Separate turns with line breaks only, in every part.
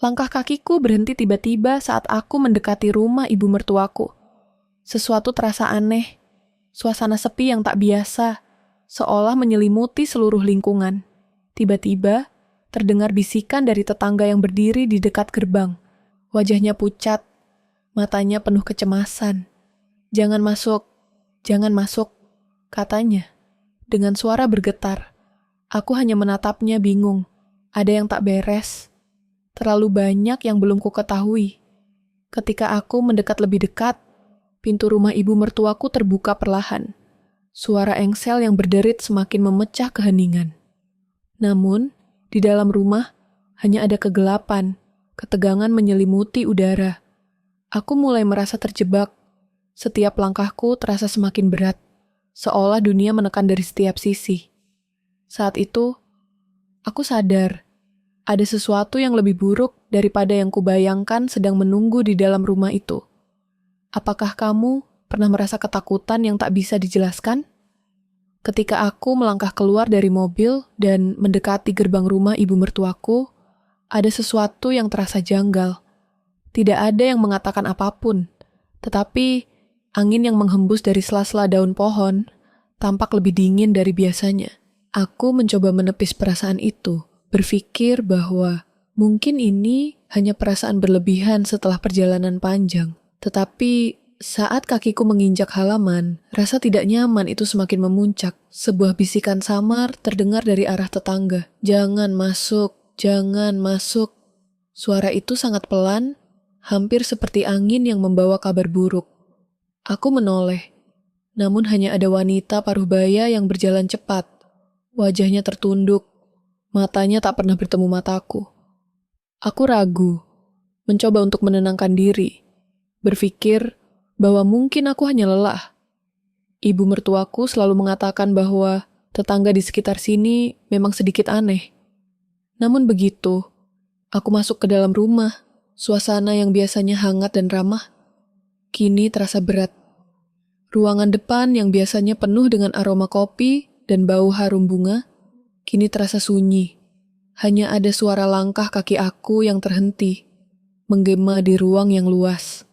Langkah kakiku berhenti tiba-tiba saat aku mendekati rumah ibu mertuaku. Sesuatu terasa aneh, suasana sepi yang tak biasa, seolah menyelimuti seluruh lingkungan. Tiba-tiba, terdengar bisikan dari tetangga yang berdiri di dekat gerbang. Wajahnya pucat, matanya penuh kecemasan. "Jangan masuk, jangan masuk," katanya. Dengan suara bergetar, aku hanya menatapnya bingung. Ada yang tak beres. Terlalu banyak yang belum kuketahui. Ketika aku mendekat lebih dekat, pintu rumah ibu mertuaku terbuka perlahan. Suara engsel yang berderit semakin memecah keheningan. Namun, di dalam rumah hanya ada kegelapan, ketegangan menyelimuti udara. Aku mulai merasa terjebak. Setiap langkahku terasa semakin berat, seolah dunia menekan dari setiap sisi. Saat itu, aku sadar, ada sesuatu yang lebih buruk daripada yang kubayangkan sedang menunggu di dalam rumah itu. Apakah kamu pernah merasa ketakutan yang tak bisa dijelaskan? Ketika aku melangkah keluar dari mobil dan mendekati gerbang rumah ibu mertuaku, ada sesuatu yang terasa janggal. Tidak ada yang mengatakan apapun, tetapi angin yang menghembus dari sela-sela daun pohon tampak lebih dingin dari biasanya. Aku mencoba menepis perasaan itu, berpikir bahwa mungkin ini hanya perasaan berlebihan setelah perjalanan panjang. Tetapi saat kakiku menginjak halaman, rasa tidak nyaman itu semakin memuncak. Sebuah bisikan samar terdengar dari arah tetangga. "Jangan masuk, jangan masuk." Suara itu sangat pelan, hampir seperti angin yang membawa kabar buruk. Aku menoleh, namun hanya ada wanita paruh baya yang berjalan cepat. Wajahnya tertunduk, matanya tak pernah bertemu mataku. Aku ragu, mencoba untuk menenangkan diri, berpikir bahwa mungkin aku hanya lelah. Ibu mertuaku selalu mengatakan bahwa tetangga di sekitar sini memang sedikit aneh. Namun begitu, aku masuk ke dalam rumah, suasana yang biasanya hangat dan ramah, kini terasa berat. Ruangan depan yang biasanya penuh dengan aroma kopi dan bau harum bunga, kini terasa sunyi. Hanya ada suara langkah kaki aku yang terhenti, menggema di ruang yang luas.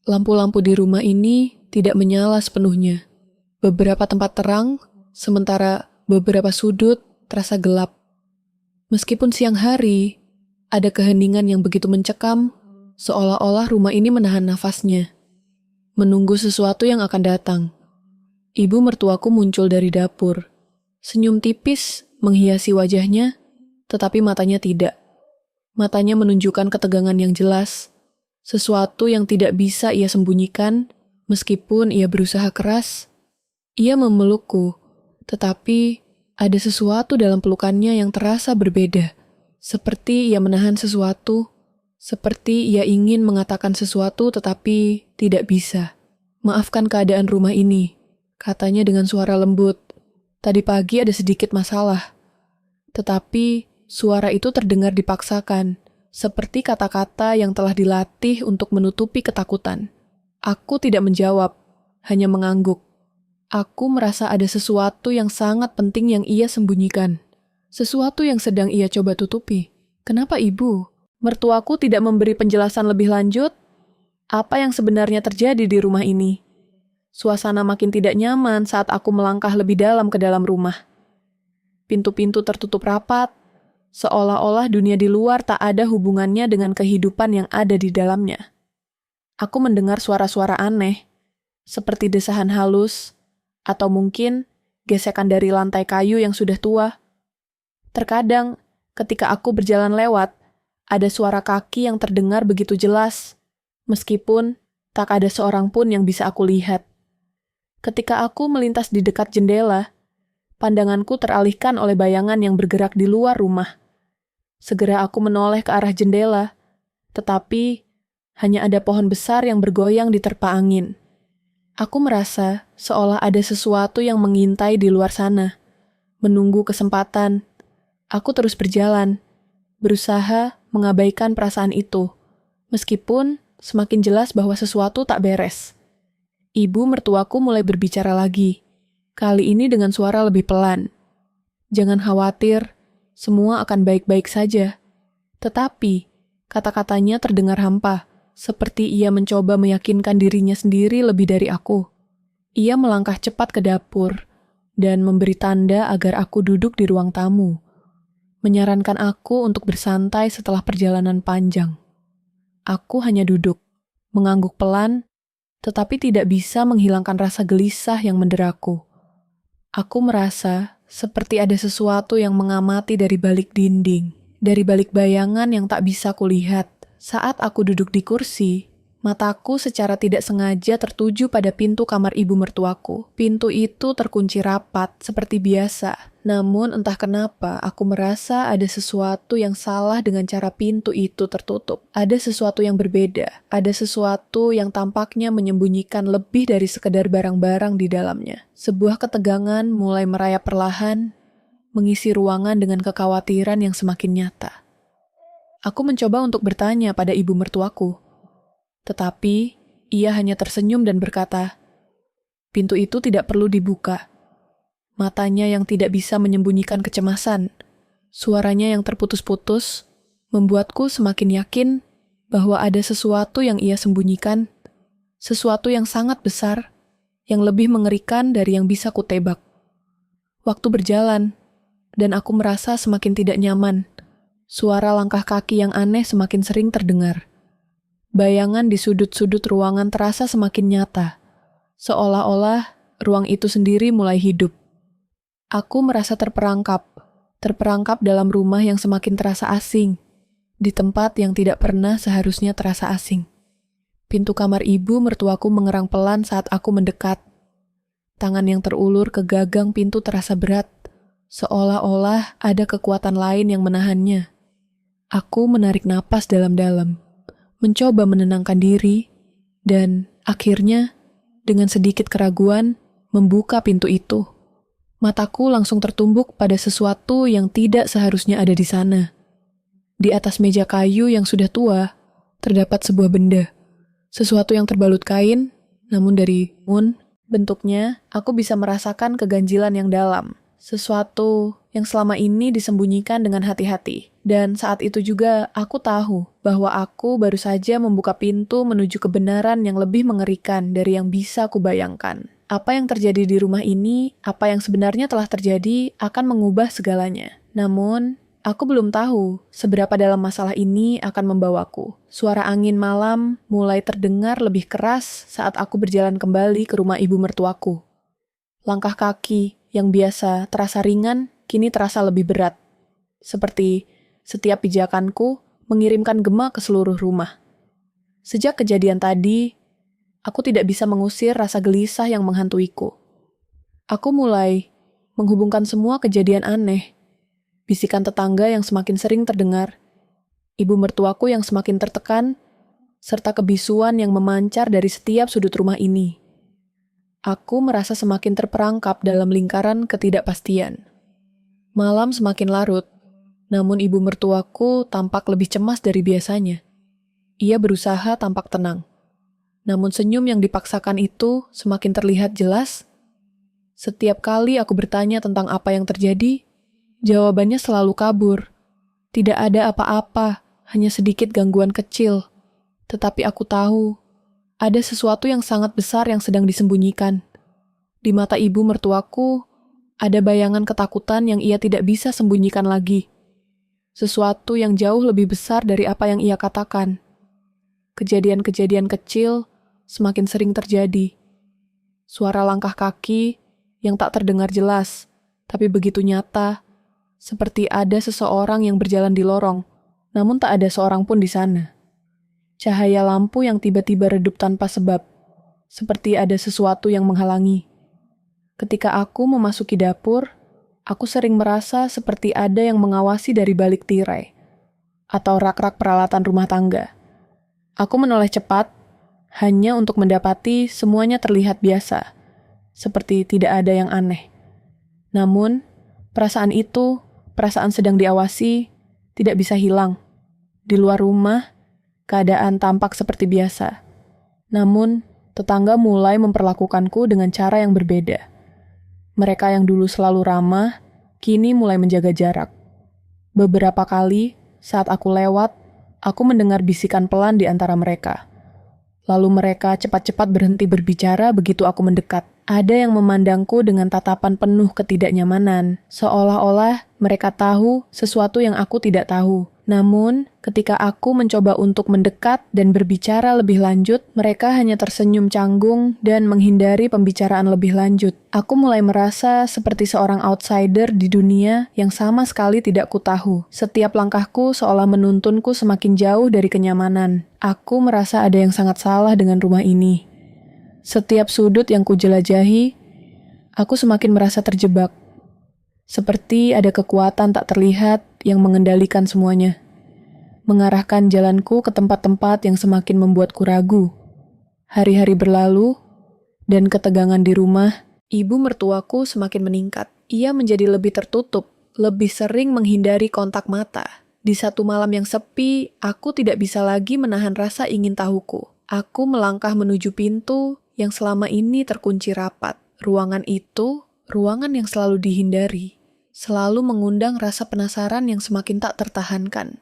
Lampu-lampu di rumah ini tidak menyala sepenuhnya. Beberapa tempat terang, sementara beberapa sudut terasa gelap. Meskipun siang hari, ada keheningan yang begitu mencekam, seolah-olah rumah ini menahan nafasnya, menunggu sesuatu yang akan datang. Ibu mertuaku muncul dari dapur. Senyum tipis menghiasi wajahnya, tetapi matanya tidak. Matanya menunjukkan ketegangan yang jelas, sesuatu yang tidak bisa ia sembunyikan, meskipun ia berusaha keras. Ia memelukku, tetapi ada sesuatu dalam pelukannya yang terasa berbeda. Seperti ia menahan sesuatu, seperti ia ingin mengatakan sesuatu tetapi tidak bisa. "Maafkan keadaan rumah ini," katanya dengan suara lembut. "Tadi pagi ada sedikit masalah." Tetapi suara itu terdengar dipaksakan, seperti kata-kata yang telah dilatih untuk menutupi ketakutan. Aku tidak menjawab, hanya mengangguk. Aku merasa ada sesuatu yang sangat penting yang ia sembunyikan. Sesuatu yang sedang ia coba tutupi. Kenapa ibu? Mertuaku tidak memberi penjelasan lebih lanjut? Apa yang sebenarnya terjadi di rumah ini? Suasana makin tidak nyaman saat aku melangkah lebih dalam ke dalam rumah. Pintu-pintu tertutup rapat, seolah-olah dunia di luar tak ada hubungannya dengan kehidupan yang ada di dalamnya. Aku mendengar suara-suara aneh, seperti desahan halus, atau mungkin gesekan dari lantai kayu yang sudah tua. Terkadang, ketika aku berjalan lewat, ada suara kaki yang terdengar begitu jelas, meskipun tak ada seorang pun yang bisa aku lihat. Ketika aku melintas di dekat jendela, pandanganku teralihkan oleh bayangan yang bergerak di luar rumah. Segera aku menoleh ke arah jendela, tetapi hanya ada pohon besar yang bergoyang diterpa angin. Aku merasa seolah ada sesuatu yang mengintai di luar sana, menunggu kesempatan. Aku terus berjalan, berusaha mengabaikan perasaan itu, meskipun semakin jelas bahwa sesuatu tak beres. Ibu mertuaku mulai berbicara lagi, kali ini dengan suara lebih pelan. "Jangan khawatir, semua akan baik-baik saja." Tetapi, Kata-katanya terdengar hampa, seperti ia mencoba meyakinkan dirinya sendiri lebih dari aku. Ia melangkah cepat ke dapur dan memberi tanda agar aku duduk di ruang tamu, menyarankan aku untuk bersantai setelah perjalanan panjang. Aku hanya duduk, mengangguk pelan, tetapi tidak bisa menghilangkan rasa gelisah yang menderaku. Aku merasa seperti ada sesuatu yang mengamati dari balik dinding, dari balik bayangan yang tak bisa kulihat. Saat aku duduk di kursi, mataku secara tidak sengaja tertuju pada pintu kamar ibu mertuaku. Pintu itu terkunci rapat, seperti biasa. Namun entah kenapa, aku merasa ada sesuatu yang salah dengan cara pintu itu tertutup. Ada sesuatu yang berbeda. Ada sesuatu yang tampaknya menyembunyikan lebih dari sekedar barang-barang di dalamnya. Sebuah ketegangan mulai merayap perlahan, mengisi ruangan dengan kekhawatiran yang semakin nyata. Aku mencoba untuk bertanya pada ibu mertuaku, tetapi ia hanya tersenyum dan berkata, "Pintu itu tidak perlu dibuka." Matanya yang tidak bisa menyembunyikan kecemasan, suaranya yang terputus-putus, membuatku semakin yakin bahwa ada sesuatu yang ia sembunyikan, sesuatu yang sangat besar, yang lebih mengerikan dari yang bisa kutebak. Waktu berjalan, dan aku merasa semakin tidak nyaman. Suara langkah kaki yang aneh semakin sering terdengar. Bayangan di sudut-sudut ruangan terasa semakin nyata, seolah-olah ruang itu sendiri mulai hidup. Aku merasa terperangkap dalam rumah yang semakin terasa asing, di tempat yang tidak pernah seharusnya terasa asing. Pintu kamar ibu mertuaku mengerang pelan saat aku mendekat. Tangan yang terulur ke gagang pintu terasa berat, seolah-olah ada kekuatan lain yang menahannya. Aku menarik napas dalam-dalam, mencoba menenangkan diri, dan akhirnya, dengan sedikit keraguan, membuka pintu itu. Mataku langsung tertumbuk pada sesuatu yang tidak seharusnya ada di sana. Di atas meja kayu yang sudah tua, terdapat sebuah benda. Sesuatu yang terbalut kain, namun dari bentuknya, aku bisa merasakan keganjilan yang dalam. Sesuatu yang selama ini disembunyikan dengan hati-hati. Dan saat itu juga aku tahu bahwa aku baru saja membuka pintu menuju kebenaran yang lebih mengerikan dari yang bisa kubayangkan. Apa yang terjadi di rumah ini, apa yang sebenarnya telah terjadi akan mengubah segalanya. Namun, aku belum tahu seberapa dalam masalah ini akan membawaku. Suara angin malam mulai terdengar lebih keras saat aku berjalan kembali ke rumah ibu mertuaku. Langkah kaki yang biasa terasa ringan, kini terasa lebih berat. Seperti setiap pijakanku mengirimkan gema ke seluruh rumah. Sejak kejadian tadi, aku tidak bisa mengusir rasa gelisah yang menghantuiku. Aku mulai menghubungkan semua kejadian aneh. Bisikan tetangga yang semakin sering terdengar, ibu mertuaku yang semakin tertekan, serta kebisuan yang memancar dari setiap sudut rumah ini. Aku merasa semakin terperangkap dalam lingkaran ketidakpastian. Malam semakin larut, namun ibu mertuaku tampak lebih cemas dari biasanya. Ia berusaha tampak tenang. Namun senyum yang dipaksakan itu semakin terlihat jelas. Setiap kali aku bertanya tentang apa yang terjadi, jawabannya selalu kabur. Tidak ada apa-apa, hanya sedikit gangguan kecil. Tetapi aku tahu, ada sesuatu yang sangat besar yang sedang disembunyikan. Di mata ibu mertuaku, ada bayangan ketakutan yang ia tidak bisa sembunyikan lagi. Sesuatu yang jauh lebih besar dari apa yang ia katakan. Kejadian-kejadian kecil semakin sering terjadi. Suara langkah kaki yang tak terdengar jelas, tapi begitu nyata, seperti ada seseorang yang berjalan di lorong, namun tak ada seorang pun di sana. Cahaya lampu yang tiba-tiba redup tanpa sebab, seperti ada sesuatu yang menghalangi. Ketika aku memasuki dapur, aku sering merasa seperti ada yang mengawasi dari balik tirai, atau rak-rak peralatan rumah tangga. Aku menoleh cepat, hanya untuk mendapati semuanya terlihat biasa, seperti tidak ada yang aneh. Namun, perasaan itu, perasaan sedang diawasi, tidak bisa hilang. Di luar rumah, keadaan tampak seperti biasa. Namun, tetangga mulai memperlakukanku dengan cara yang berbeda. Mereka yang dulu selalu ramah, kini mulai menjaga jarak. Beberapa kali, saat aku lewat, Aku mendengar bisikan pelan di antara mereka. Lalu mereka cepat-cepat berhenti berbicara begitu aku mendekat. Ada yang memandangku dengan tatapan penuh ketidaknyamanan, seolah-olah mereka tahu sesuatu yang aku tidak tahu. Namun, ketika aku mencoba untuk mendekat dan berbicara lebih lanjut, mereka hanya tersenyum canggung dan menghindari pembicaraan lebih lanjut. Aku mulai merasa seperti seorang outsider di dunia yang sama sekali tidak kutahu. Setiap langkahku seolah menuntunku semakin jauh dari kenyamanan. Aku merasa ada yang sangat salah dengan rumah ini. Setiap sudut yang kujelajahi, aku semakin merasa terjebak. Seperti ada kekuatan tak terlihat yang mengendalikan semuanya. Mengarahkan jalanku ke tempat-tempat yang semakin membuatku ragu. Hari-hari berlalu, dan ketegangan di rumah, ibu mertuaku semakin meningkat. Ia menjadi lebih tertutup, lebih sering menghindari kontak mata. Di satu malam yang sepi, aku tidak bisa lagi menahan rasa ingin tahuku. Aku melangkah menuju pintu yang selama ini terkunci rapat. Ruangan itu, ruangan yang selalu dihindari, selalu mengundang rasa penasaran yang semakin tak tertahankan.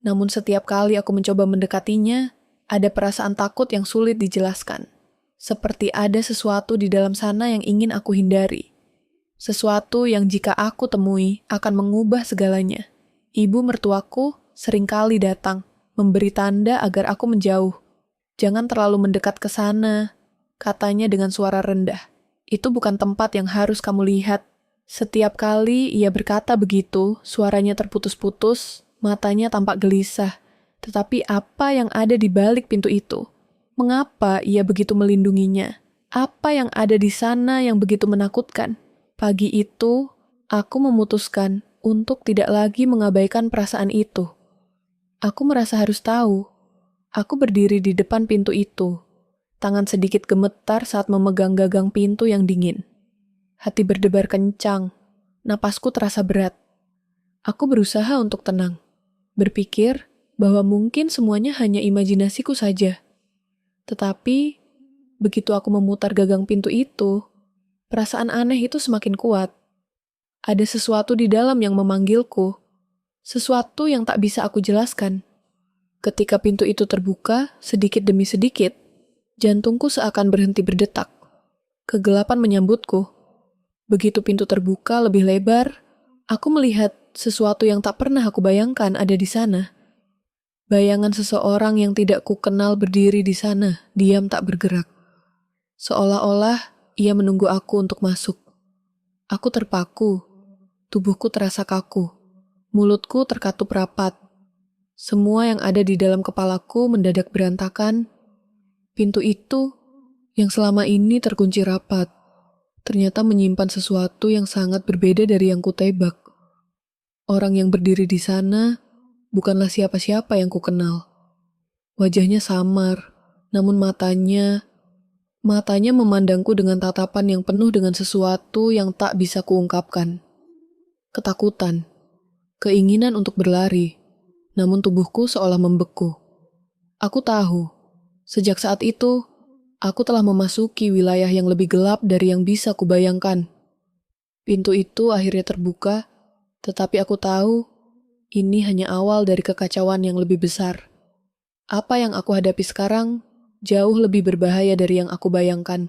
Namun setiap kali aku mencoba mendekatinya, ada perasaan takut yang sulit dijelaskan. Seperti ada sesuatu di dalam sana yang ingin aku hindari. Sesuatu yang jika aku temui akan mengubah segalanya. Ibu mertuaku seringkali datang, memberi tanda agar aku menjauh. Jangan terlalu mendekat ke sana, katanya dengan suara rendah. Itu bukan tempat yang harus kamu lihat. Setiap kali ia berkata begitu, suaranya terputus-putus, matanya tampak gelisah. Tetapi apa yang ada di balik pintu itu? Mengapa ia begitu melindunginya? Apa yang ada di sana yang begitu menakutkan? Pagi itu, aku memutuskan untuk tidak lagi mengabaikan perasaan itu. Aku merasa harus tahu. Aku berdiri di depan pintu itu. Tangan sedikit gemetar saat memegang gagang pintu yang dingin. Hati berdebar kencang. Napasku terasa berat. Aku berusaha untuk tenang. Berpikir bahwa mungkin semuanya hanya imajinasiku saja. Tetapi, begitu aku memutar gagang pintu itu, perasaan aneh itu semakin kuat. Ada sesuatu di dalam yang memanggilku. Sesuatu yang tak bisa aku jelaskan. Ketika pintu itu terbuka, sedikit demi sedikit, jantungku seakan berhenti berdetak. Kegelapan menyambutku. Begitu pintu terbuka lebih lebar, aku melihat sesuatu yang tak pernah aku bayangkan ada di sana. Bayangan seseorang yang tidak kukenal berdiri di sana, diam tak bergerak. Seolah-olah ia menunggu aku untuk masuk. Aku terpaku, tubuhku terasa kaku, mulutku terkatup rapat. Semua yang ada di dalam kepalaku mendadak berantakan. Pintu itu, yang selama ini terkunci rapat, ternyata menyimpan sesuatu yang sangat berbeda dari yang kutebak. Orang yang berdiri di sana bukanlah siapa-siapa yang kukenal. Wajahnya samar, namun matanya memandangku dengan tatapan yang penuh dengan sesuatu yang tak bisa kuungkapkan. Ketakutan, keinginan untuk berlari, namun tubuhku seolah membeku. Aku tahu, sejak saat itu, aku telah memasuki wilayah yang lebih gelap dari yang bisa kubayangkan. Pintu itu akhirnya terbuka, tetapi aku tahu ini hanya awal dari kekacauan yang lebih besar. Apa yang aku hadapi sekarang jauh lebih berbahaya dari yang aku bayangkan.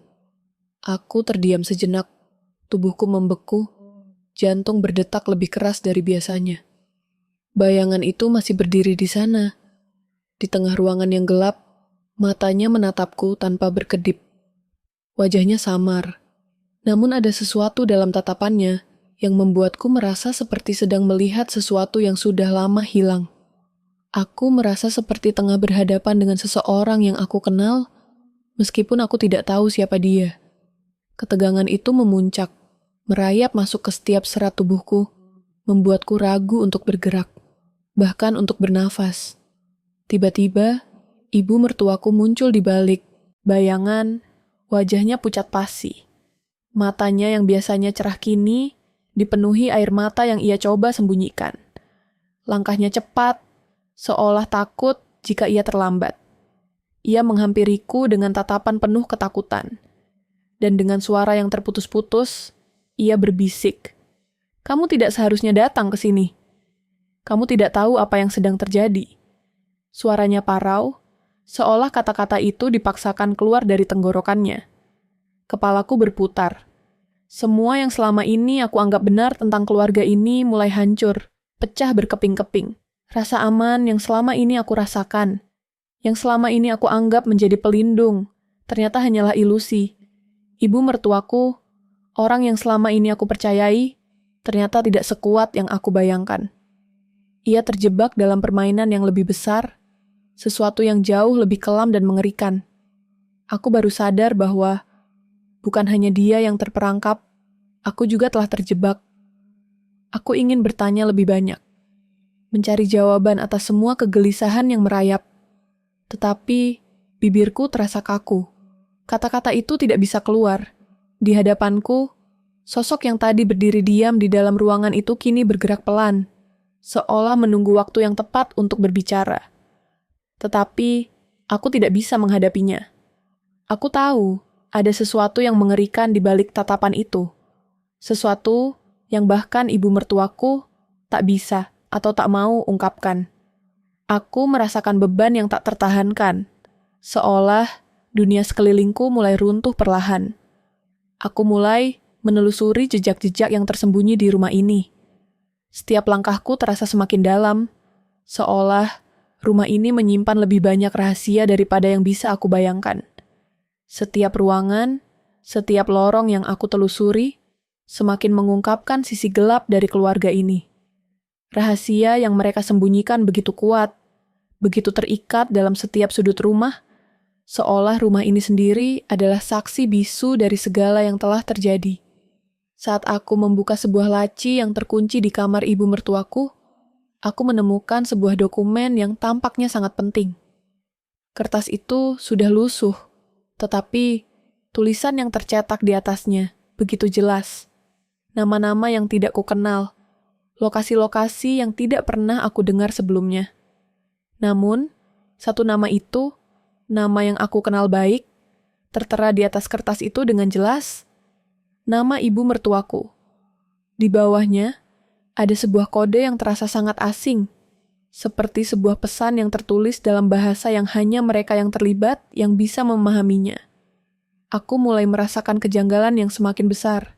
Aku terdiam sejenak, tubuhku membeku, jantung berdetak lebih keras dari biasanya. Bayangan itu masih berdiri di sana. Di tengah ruangan yang gelap, matanya menatapku tanpa berkedip. Wajahnya samar, namun ada sesuatu dalam tatapannya yang membuatku merasa seperti sedang melihat sesuatu yang sudah lama hilang. Aku merasa seperti tengah berhadapan dengan seseorang yang aku kenal, meskipun aku tidak tahu siapa dia. Ketegangan itu memuncak, merayap masuk ke setiap serat tubuhku, membuatku ragu untuk bergerak, bahkan untuk bernafas. Tiba-tiba, ibu mertuaku muncul di balik. Bayangan, wajahnya pucat pasi. Matanya yang biasanya cerah kini, dipenuhi air mata yang ia coba sembunyikan. Langkahnya cepat, seolah takut jika ia terlambat. Ia menghampiriku dengan tatapan penuh ketakutan. Dan dengan suara yang terputus-putus, ia berbisik, "Kamu tidak seharusnya datang ke sini. Kamu tidak tahu apa yang sedang terjadi." Suaranya parau, seolah kata-kata itu dipaksakan keluar dari tenggorokannya. Kepalaku berputar. Semua yang selama ini aku anggap benar tentang keluarga ini mulai hancur, pecah berkeping-keping. Rasa aman yang selama ini aku rasakan, yang selama ini aku anggap menjadi pelindung, ternyata hanyalah ilusi. Ibu mertuaku, orang yang selama ini aku percayai, ternyata tidak sekuat yang aku bayangkan. Ia terjebak dalam permainan yang lebih besar, sesuatu yang jauh lebih kelam dan mengerikan. Aku baru sadar bahwa bukan hanya dia yang terperangkap, aku juga telah terjebak. Aku ingin bertanya lebih banyak, mencari jawaban atas semua kegelisahan yang merayap. Tetapi bibirku terasa kaku. Kata-kata itu tidak bisa keluar. Di hadapanku, sosok yang tadi berdiri diam di dalam ruangan itu kini bergerak pelan, seolah menunggu waktu yang tepat untuk berbicara. Tetapi aku tidak bisa menghadapinya. Aku tahu ada sesuatu yang mengerikan di balik tatapan itu. Sesuatu yang bahkan ibu mertuaku tak bisa atau tak mau ungkapkan. Aku merasakan beban yang tak tertahankan, seolah dunia sekelilingku mulai runtuh perlahan. Aku mulai menelusuri jejak-jejak yang tersembunyi di rumah ini. Setiap langkahku terasa semakin dalam, seolah rumah ini menyimpan lebih banyak rahasia daripada yang bisa aku bayangkan. Setiap ruangan, setiap lorong yang aku telusuri, semakin mengungkapkan sisi gelap dari keluarga ini. Rahasia yang mereka sembunyikan begitu kuat, begitu terikat dalam setiap sudut rumah, seolah rumah ini sendiri adalah saksi bisu dari segala yang telah terjadi. Saat aku membuka sebuah laci yang terkunci di kamar ibu mertuaku, aku menemukan sebuah dokumen yang tampaknya sangat penting. Kertas itu sudah lusuh, tetapi tulisan yang tercetak di atasnya begitu jelas. Nama-nama yang tidak kukenal, lokasi-lokasi yang tidak pernah aku dengar sebelumnya. Namun, satu nama itu, nama yang aku kenal baik, tertera di atas kertas itu dengan jelas, nama ibu mertuaku. Di bawahnya, ada sebuah kode yang terasa sangat asing, seperti sebuah pesan yang tertulis dalam bahasa yang hanya mereka yang terlibat yang bisa memahaminya. Aku mulai merasakan kejanggalan yang semakin besar.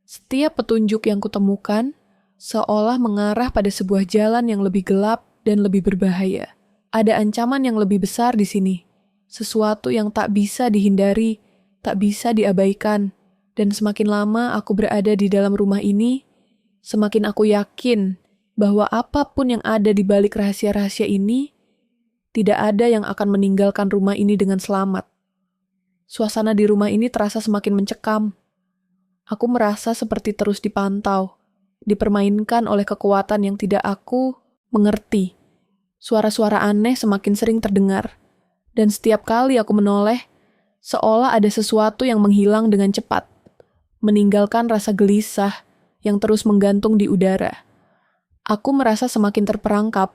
Setiap petunjuk yang kutemukan seolah mengarah pada sebuah jalan yang lebih gelap dan lebih berbahaya. Ada ancaman yang lebih besar di sini, sesuatu yang tak bisa dihindari, tak bisa diabaikan. Dan semakin lama aku berada di dalam rumah ini, semakin aku yakin bahwa apapun yang ada di balik rahasia-rahasia ini, tidak ada yang akan meninggalkan rumah ini dengan selamat. Suasana di rumah ini terasa semakin mencekam. Aku merasa seperti terus dipantau, dipermainkan oleh kekuatan yang tidak aku mengerti. Suara-suara aneh semakin sering terdengar, dan setiap kali aku menoleh, seolah ada sesuatu yang menghilang dengan cepat, meninggalkan rasa gelisah yang terus menggantung di udara. Aku merasa semakin terperangkap,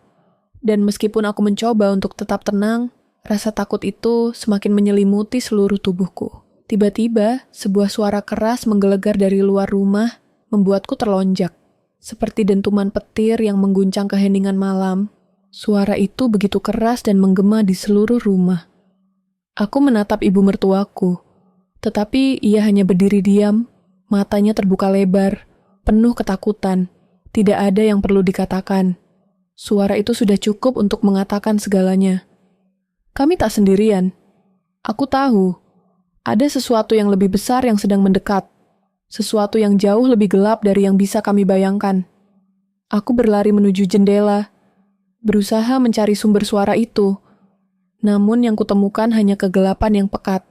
dan meskipun aku mencoba untuk tetap tenang, rasa takut itu semakin menyelimuti seluruh tubuhku. Tiba-tiba, sebuah suara keras menggelegar dari luar rumah, membuatku terlonjak. Seperti dentuman petir yang mengguncang keheningan malam, suara itu begitu keras dan menggema di seluruh rumah. Aku menatap ibu mertuaku, tetapi ia hanya berdiri diam, matanya terbuka lebar, penuh ketakutan. Tidak ada yang perlu dikatakan. Suara itu sudah cukup untuk mengatakan segalanya. Kami tak sendirian. Aku tahu, ada sesuatu yang lebih besar yang sedang mendekat. Sesuatu yang jauh lebih gelap dari yang bisa kami bayangkan. Aku berlari menuju jendela, berusaha mencari sumber suara itu. Namun yang kutemukan hanya kegelapan yang pekat.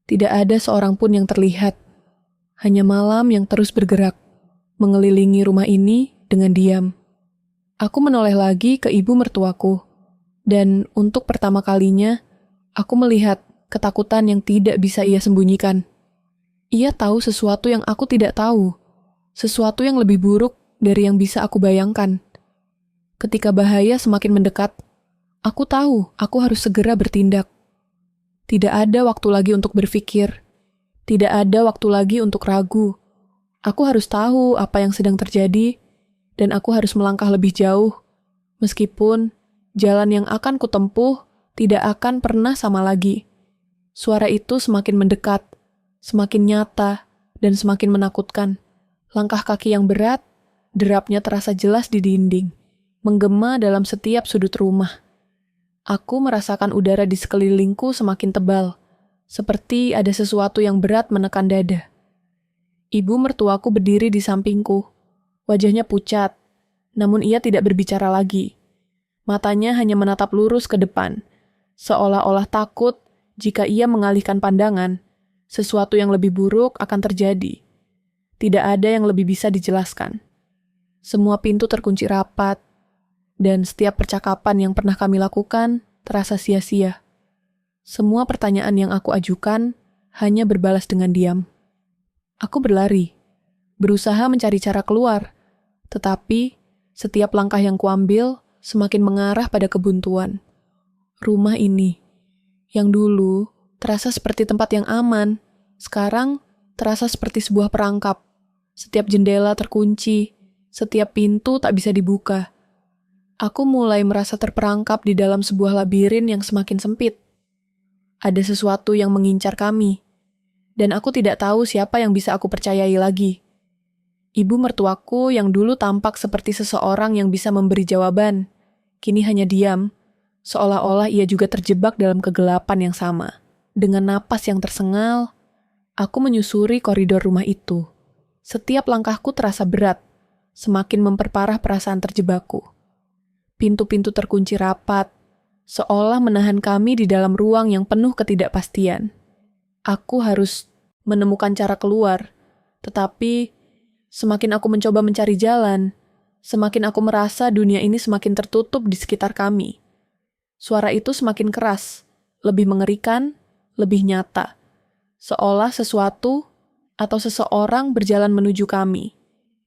Tidak ada seorang pun yang terlihat. Hanya malam yang terus bergerak, mengelilingi rumah ini dengan diam. Aku menoleh lagi ke ibu mertuaku, dan untuk pertama kalinya, aku melihat ketakutan yang tidak bisa ia sembunyikan. Ia tahu sesuatu yang aku tidak tahu, sesuatu yang lebih buruk dari yang bisa aku bayangkan. Ketika bahaya semakin mendekat, aku tahu aku harus segera bertindak. Tidak ada waktu lagi untuk berpikir, tidak ada waktu lagi untuk ragu. Aku harus tahu apa yang sedang terjadi, dan aku harus melangkah lebih jauh, meskipun Jalan yang akan kutempuh tidak akan pernah sama lagi. Suara itu semakin mendekat, semakin nyata, dan semakin menakutkan. Langkah kaki yang berat, derapnya terasa jelas di dinding, menggema dalam setiap sudut rumah. Aku merasakan udara di sekelilingku semakin tebal, seperti ada sesuatu yang berat menekan dada. Ibu mertuaku berdiri di sampingku. Wajahnya pucat, namun ia tidak berbicara lagi. Matanya hanya menatap lurus ke depan, seolah-olah takut jika ia mengalihkan pandangan, sesuatu yang lebih buruk akan terjadi. Tidak ada yang lebih bisa dijelaskan. Semua pintu terkunci rapat, dan setiap percakapan yang pernah kami lakukan terasa sia-sia. Semua pertanyaan yang aku ajukan hanya berbalas dengan diam. Aku berlari, berusaha mencari cara keluar, tetapi setiap langkah yang kuambil semakin mengarah pada kebuntuan. Rumah ini, yang dulu terasa seperti tempat yang aman, sekarang terasa seperti sebuah perangkap. Setiap jendela terkunci, setiap pintu tak bisa dibuka. Aku mulai merasa terperangkap di dalam sebuah labirin yang semakin sempit. Ada sesuatu yang mengincar kami, dan aku tidak tahu siapa yang bisa aku percayai lagi. Ibu mertuaku yang dulu tampak seperti seseorang yang bisa memberi jawaban, kini hanya diam, seolah-olah ia juga terjebak dalam kegelapan yang sama. Dengan napas yang tersengal, aku menyusuri koridor rumah itu. Setiap langkahku terasa berat, semakin memperparah perasaan terjebakku. Pintu-pintu terkunci rapat, seolah menahan kami di dalam ruang yang penuh ketidakpastian. Aku harus menemukan cara keluar, tetapi semakin aku mencoba mencari jalan, semakin aku merasa dunia ini semakin tertutup di sekitar kami. Suara itu semakin keras, lebih mengerikan, lebih nyata, seolah sesuatu atau seseorang berjalan menuju kami,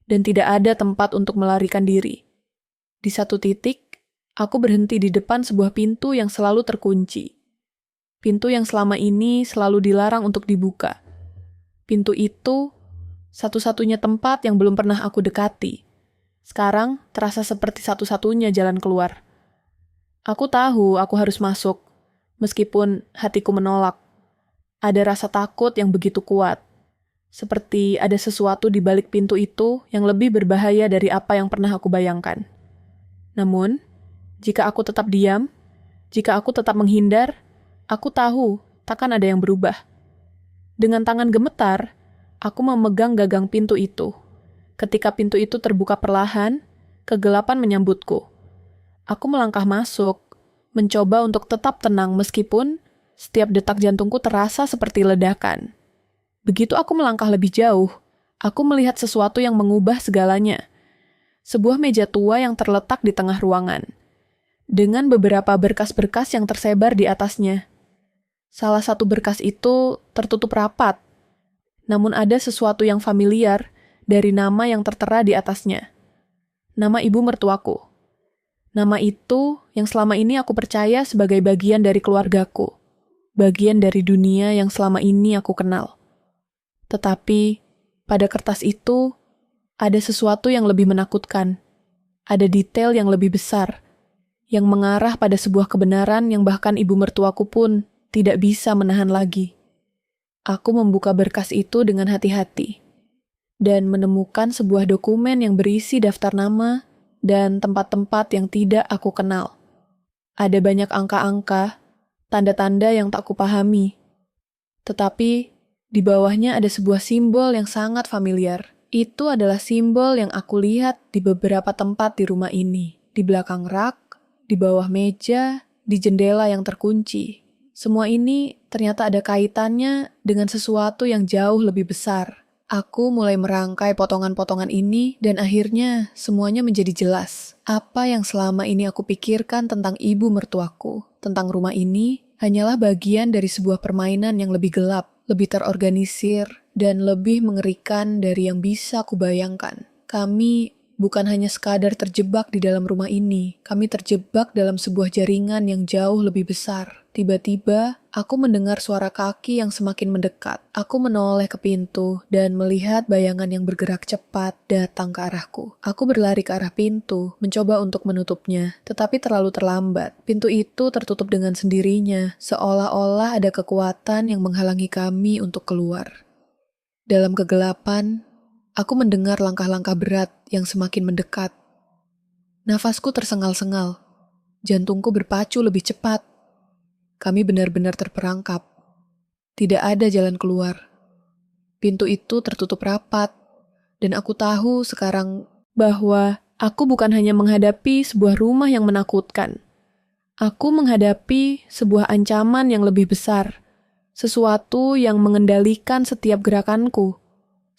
dan tidak ada tempat untuk melarikan diri. Di satu titik, aku berhenti di depan sebuah pintu yang selalu terkunci. Pintu yang selama ini selalu dilarang untuk dibuka. Pintu itu satu-satunya tempat yang belum pernah aku dekati. Sekarang terasa seperti satu-satunya jalan keluar. Aku tahu aku harus masuk, meskipun hatiku menolak. Ada rasa takut yang begitu kuat. Seperti ada sesuatu di balik pintu itu yang lebih berbahaya dari apa yang pernah aku bayangkan. Namun, jika aku tetap diam, jika aku tetap menghindar, aku tahu takkan ada yang berubah. Dengan tangan gemetar, aku memegang gagang pintu itu. Ketika pintu itu terbuka perlahan, kegelapan menyambutku. Aku melangkah masuk, mencoba untuk tetap tenang meskipun setiap detak jantungku terasa seperti ledakan. Begitu aku melangkah lebih jauh, aku melihat sesuatu yang mengubah segalanya. Sebuah meja tua yang terletak di tengah ruangan, dengan beberapa berkas-berkas yang tersebar di atasnya. Salah satu berkas itu tertutup rapat, namun ada sesuatu yang familiar dari nama yang tertera di atasnya. Nama ibu mertuaku. Nama itu yang selama ini aku percaya sebagai bagian dari keluargaku, bagian dari dunia yang selama ini aku kenal. Tetapi, pada kertas itu, ada sesuatu yang lebih menakutkan. Ada detail yang lebih besar, yang mengarah pada sebuah kebenaran yang bahkan ibu mertuaku pun tidak bisa menahan lagi. Aku membuka berkas itu dengan hati-hati, dan menemukan sebuah dokumen yang berisi daftar nama dan tempat-tempat yang tidak aku kenal. Ada banyak angka-angka, tanda-tanda yang tak kupahami. Tetapi, di bawahnya ada sebuah simbol yang sangat familiar. Itu adalah simbol yang aku lihat di beberapa tempat di rumah ini. Di belakang rak, di bawah meja, di jendela yang terkunci. Semua ini ternyata ada kaitannya dengan sesuatu yang jauh lebih besar. Aku mulai merangkai potongan-potongan ini dan akhirnya semuanya menjadi jelas. Apa yang selama ini aku pikirkan tentang ibu mertuaku, tentang rumah ini, hanyalah bagian dari sebuah permainan yang lebih gelap, lebih terorganisir, dan lebih mengerikan dari yang bisa aku bayangkan. Kami Bukan hanya sekadar terjebak di dalam rumah ini, kami terjebak dalam sebuah jaringan yang jauh lebih besar. Tiba-tiba, aku mendengar suara kaki yang semakin mendekat. Aku menoleh ke pintu dan melihat bayangan yang bergerak cepat datang ke arahku. Aku berlari ke arah pintu, mencoba untuk menutupnya, tetapi terlalu terlambat. Pintu itu tertutup dengan sendirinya, seolah-olah ada kekuatan yang menghalangi kami untuk keluar. Dalam kegelapan, aku mendengar langkah-langkah berat yang semakin mendekat. Nafasku tersengal-sengal. Jantungku berpacu lebih cepat. Kami benar-benar terperangkap. Tidak ada jalan keluar. Pintu itu tertutup rapat. Dan aku tahu sekarang bahwa aku bukan hanya menghadapi sebuah rumah yang menakutkan. Aku menghadapi sebuah ancaman yang lebih besar. Sesuatu yang mengendalikan setiap gerakanku.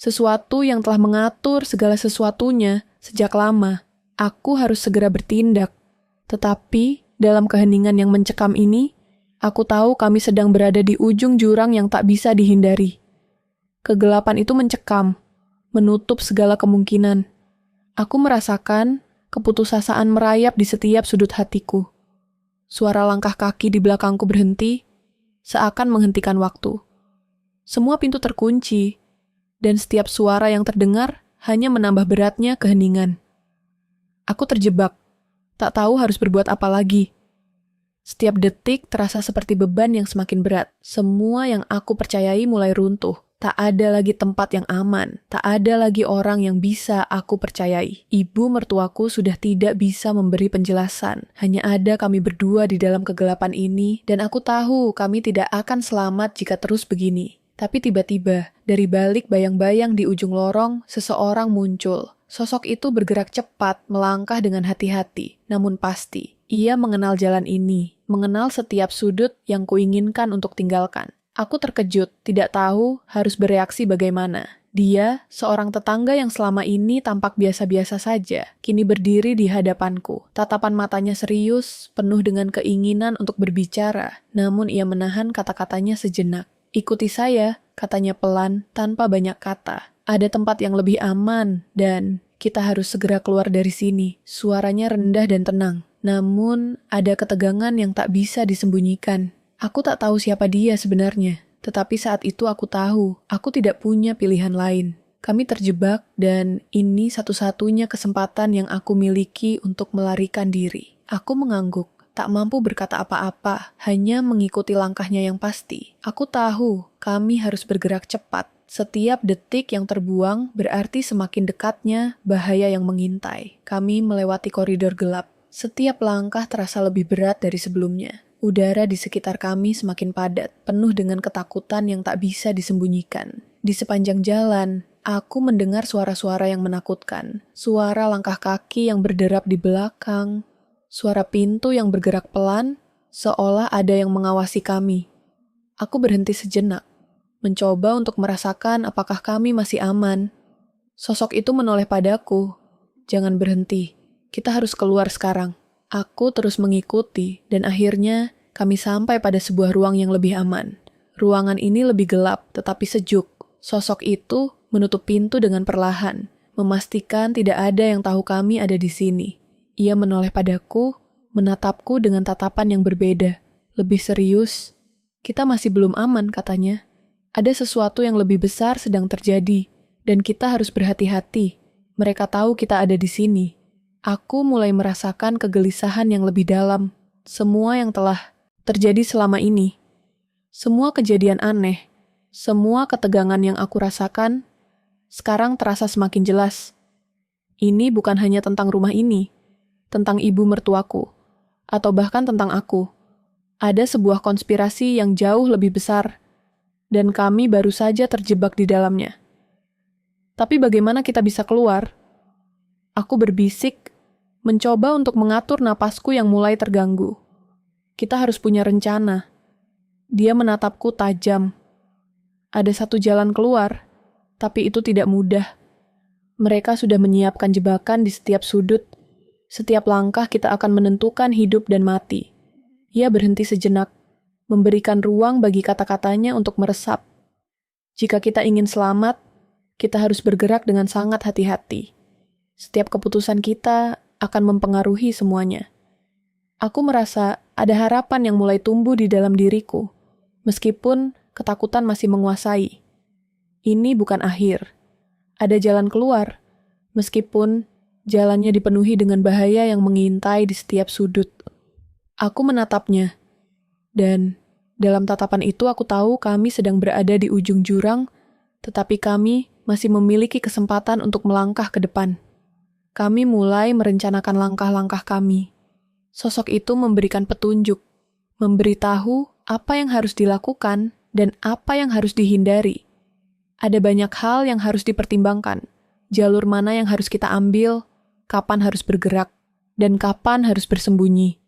Sesuatu yang telah mengatur segala sesuatunya sejak lama. Aku harus segera bertindak. Tetapi, dalam keheningan yang mencekam ini, aku tahu kami sedang berada di ujung jurang yang tak bisa dihindari. Kegelapan itu mencekam, menutup segala kemungkinan. Aku merasakan keputusasaan merayap di setiap sudut hatiku. Suara langkah kaki di belakangku berhenti, seakan menghentikan waktu. Semua pintu terkunci, dan setiap suara yang terdengar hanya menambah beratnya keheningan. Aku terjebak, tak tahu harus berbuat apa lagi. Setiap detik terasa seperti beban yang semakin berat. Semua yang aku percayai mulai runtuh. Tak ada lagi tempat yang aman. Tak ada lagi orang yang bisa aku percayai. Ibu mertuaku sudah tidak bisa memberi penjelasan. Hanya ada kami berdua di dalam kegelapan ini, dan aku tahu kami tidak akan selamat jika terus begini. Tapi tiba-tiba, dari balik bayang-bayang di ujung lorong, seseorang muncul. Sosok itu bergerak cepat, melangkah dengan hati-hati, namun pasti. Ia mengenal jalan ini, mengenal setiap sudut yang kuinginkan untuk tinggalkan. Aku terkejut, tidak tahu harus bereaksi bagaimana. Dia, seorang tetangga yang selama ini tampak biasa-biasa saja, kini berdiri di hadapanku. Tatapan matanya serius, penuh dengan keinginan untuk berbicara, namun ia menahan kata-katanya sejenak. "Ikuti saya," katanya pelan, tanpa banyak kata. "Ada tempat yang lebih aman, dan kita harus segera keluar dari sini." Suaranya rendah dan tenang, namun ada ketegangan yang tak bisa disembunyikan. Aku tak tahu siapa dia sebenarnya, tetapi saat itu aku tahu, aku tidak punya pilihan lain. Kami terjebak, dan ini satu-satunya kesempatan yang aku miliki untuk melarikan diri. Aku mengangguk. Tak mampu berkata apa-apa, hanya mengikuti langkahnya yang pasti. Aku tahu kami harus bergerak cepat. Setiap detik yang terbuang berarti semakin dekatnya bahaya yang mengintai. Kami melewati koridor gelap. Setiap langkah terasa lebih berat dari sebelumnya. Udara di sekitar kami semakin padat, penuh dengan ketakutan yang tak bisa disembunyikan. Di sepanjang jalan, aku mendengar suara-suara yang menakutkan. Suara langkah kaki yang berderap di belakang. Suara pintu yang bergerak pelan, seolah ada yang mengawasi kami. Aku berhenti sejenak, mencoba untuk merasakan apakah kami masih aman. Sosok itu menoleh padaku. "Jangan berhenti, kita harus keluar sekarang." Aku terus mengikuti, dan akhirnya kami sampai pada sebuah ruang yang lebih aman. Ruangan ini lebih gelap, tetapi sejuk. Sosok itu menutup pintu dengan perlahan, memastikan tidak ada yang tahu kami ada di sini. Ia menoleh padaku, menatapku dengan tatapan yang berbeda, lebih serius. "Kita masih belum aman," katanya. "Ada sesuatu yang lebih besar sedang terjadi, dan kita harus berhati-hati. Mereka tahu kita ada di sini." Aku mulai merasakan kegelisahan yang lebih dalam. Semua yang telah terjadi selama ini. Semua kejadian aneh. Semua ketegangan yang aku rasakan, sekarang terasa semakin jelas. Ini bukan hanya tentang rumah ini, tentang ibu mertuaku, atau bahkan tentang aku. Ada sebuah konspirasi yang jauh lebih besar, dan kami baru saja terjebak di dalamnya. Tapi bagaimana kita bisa keluar? Aku berbisik, mencoba untuk mengatur napasku yang mulai terganggu. Kita harus punya rencana. Dia menatapku tajam. Ada satu jalan keluar, tapi itu tidak mudah. Mereka sudah menyiapkan jebakan di setiap sudut. Setiap langkah kita akan menentukan hidup dan mati. Ia berhenti sejenak, memberikan ruang bagi kata-katanya untuk meresap. Jika kita ingin selamat, kita harus bergerak dengan sangat hati-hati. Setiap keputusan kita akan mempengaruhi semuanya. Aku merasa ada harapan yang mulai tumbuh di dalam diriku, meskipun ketakutan masih menguasai. Ini bukan akhir. Ada jalan keluar, meskipun jalannya dipenuhi dengan bahaya yang mengintai di setiap sudut. Aku menatapnya, dan dalam tatapan itu aku tahu kami sedang berada di ujung jurang, tetapi kami masih memiliki kesempatan untuk melangkah ke depan. Kami mulai merencanakan langkah-langkah kami. Sosok itu memberikan petunjuk, memberitahu apa yang harus dilakukan dan apa yang harus dihindari. Ada banyak hal yang harus dipertimbangkan, jalur mana yang harus kita ambil, kapan harus bergerak, dan kapan harus bersembunyi.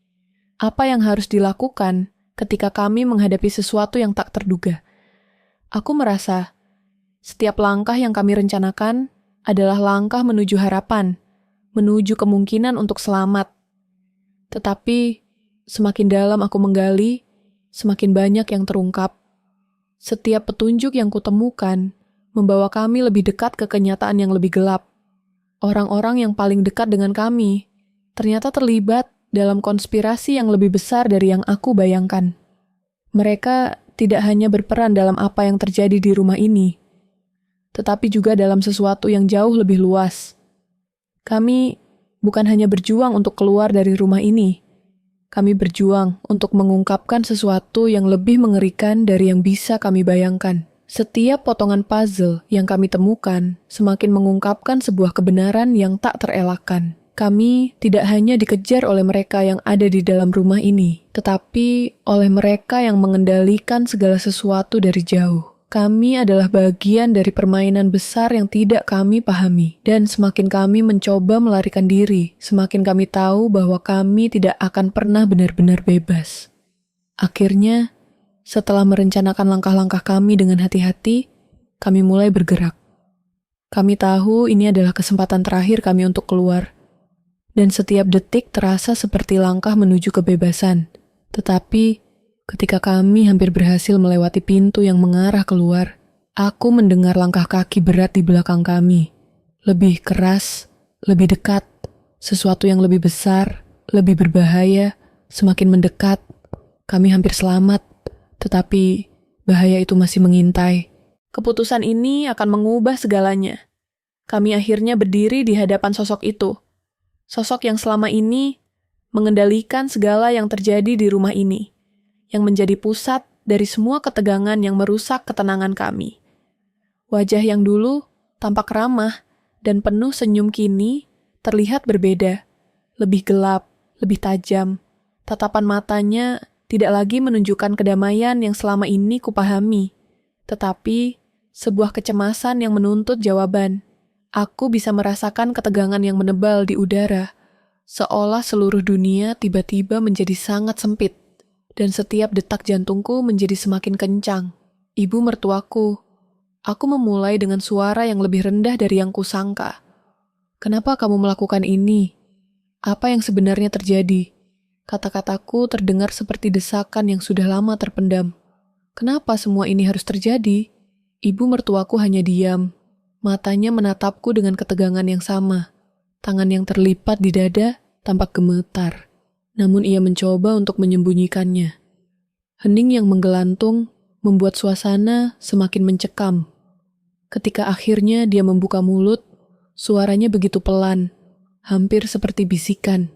Apa yang harus dilakukan ketika kami menghadapi sesuatu yang tak terduga. Aku merasa setiap langkah yang kami rencanakan adalah langkah menuju harapan, menuju kemungkinan untuk selamat. Tetapi, semakin dalam aku menggali, semakin banyak yang terungkap. Setiap petunjuk yang kutemukan membawa kami lebih dekat ke kenyataan yang lebih gelap. Orang-orang yang paling dekat dengan kami ternyata terlibat dalam konspirasi yang lebih besar dari yang aku bayangkan. Mereka tidak hanya berperan dalam apa yang terjadi di rumah ini, tetapi juga dalam sesuatu yang jauh lebih luas. Kami bukan hanya berjuang untuk keluar dari rumah ini. Kami berjuang untuk mengungkapkan sesuatu yang lebih mengerikan dari yang bisa kami bayangkan. Setiap potongan puzzle yang kami temukan semakin mengungkapkan sebuah kebenaran yang tak terelakkan. Kami tidak hanya dikejar oleh mereka yang ada di dalam rumah ini, tetapi oleh mereka yang mengendalikan segala sesuatu dari jauh. Kami adalah bagian dari permainan besar yang tidak kami pahami, dan semakin kami mencoba melarikan diri, semakin kami tahu bahwa kami tidak akan pernah benar-benar bebas. Akhirnya, setelah merencanakan langkah-langkah kami dengan hati-hati, kami mulai bergerak. Kami tahu ini adalah kesempatan terakhir kami untuk keluar, dan setiap detik terasa seperti langkah menuju kebebasan. Tetapi, ketika kami hampir berhasil melewati pintu yang mengarah keluar, aku mendengar langkah kaki berat di belakang kami. Lebih keras, lebih dekat, sesuatu yang lebih besar, lebih berbahaya, semakin mendekat. Kami hampir selamat, tetapi bahaya itu masih mengintai. Keputusan ini akan mengubah segalanya. Kami akhirnya berdiri di hadapan sosok itu. Sosok yang selama ini mengendalikan segala yang terjadi di rumah ini, yang menjadi pusat dari semua ketegangan yang merusak ketenangan kami. Wajah yang dulu tampak ramah dan penuh senyum kini terlihat berbeda, lebih gelap, lebih tajam. Tatapan matanya tidak lagi menunjukkan kedamaian yang selama ini kupahami, tetapi sebuah kecemasan yang menuntut jawaban. Aku bisa merasakan ketegangan yang menebal di udara, seolah seluruh dunia tiba-tiba menjadi sangat sempit. Dan setiap detak jantungku menjadi semakin kencang. Ibu mertuaku, aku memulai dengan suara yang lebih rendah dari yang kusangka. Kenapa kamu melakukan ini? Apa yang sebenarnya terjadi? Kata-kataku terdengar seperti desakan yang sudah lama terpendam. Kenapa semua ini harus terjadi? Ibu mertuaku hanya diam. Matanya menatapku dengan ketegangan yang sama. Tangan yang terlipat di dada tampak gemetar. Namun ia mencoba untuk menyembunyikannya. Hening yang menggelantung membuat suasana semakin mencekam. Ketika akhirnya dia membuka mulut, suaranya begitu pelan, hampir seperti bisikan.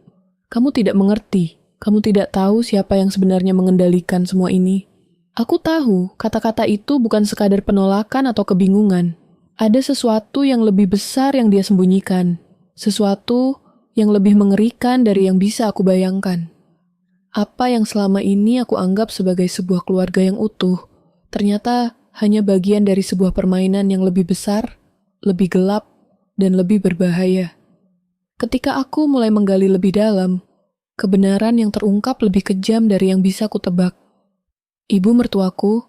Kamu tidak mengerti, kamu tidak tahu siapa yang sebenarnya mengendalikan semua ini. Aku tahu kata-kata itu bukan sekadar penolakan atau kebingungan. Ada sesuatu yang lebih besar yang dia sembunyikan. Sesuatu yang lebih mengerikan dari yang bisa aku bayangkan. Apa yang selama ini aku anggap sebagai sebuah keluarga yang utuh, ternyata hanya bagian dari sebuah permainan yang lebih besar, lebih gelap, dan lebih berbahaya. Ketika aku mulai menggali lebih dalam, kebenaran yang terungkap lebih kejam dari yang bisa kutebak. Ibu mertuaku,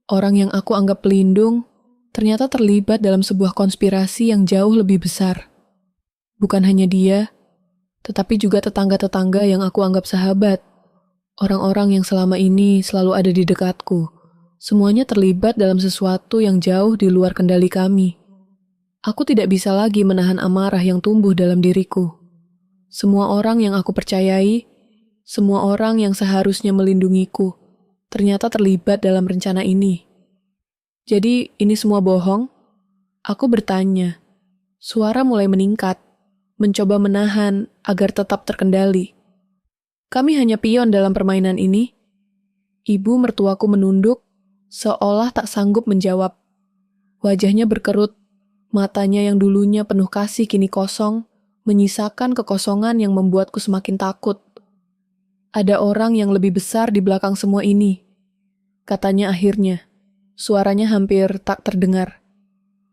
orang yang aku anggap pelindung, ternyata terlibat dalam sebuah konspirasi yang jauh lebih besar. Bukan hanya dia, tetapi juga tetangga-tetangga yang aku anggap sahabat. Orang-orang yang selama ini selalu ada di dekatku. Semuanya terlibat dalam sesuatu yang jauh di luar kendali kami. Aku tidak bisa lagi menahan amarah yang tumbuh dalam diriku. Semua orang yang aku percayai, semua orang yang seharusnya melindungiku, ternyata terlibat dalam rencana ini. Jadi, ini semua bohong? Aku bertanya. Suara mulai meningkat, mencoba menahan agar tetap terkendali. Kami hanya pion dalam permainan ini. Ibu mertuaku menunduk, seolah tak sanggup menjawab. Wajahnya berkerut, matanya yang dulunya penuh kasih kini kosong, menyisakan kekosongan yang membuatku semakin takut. Ada orang yang lebih besar di belakang semua ini, katanya akhirnya. Suaranya hampir tak terdengar.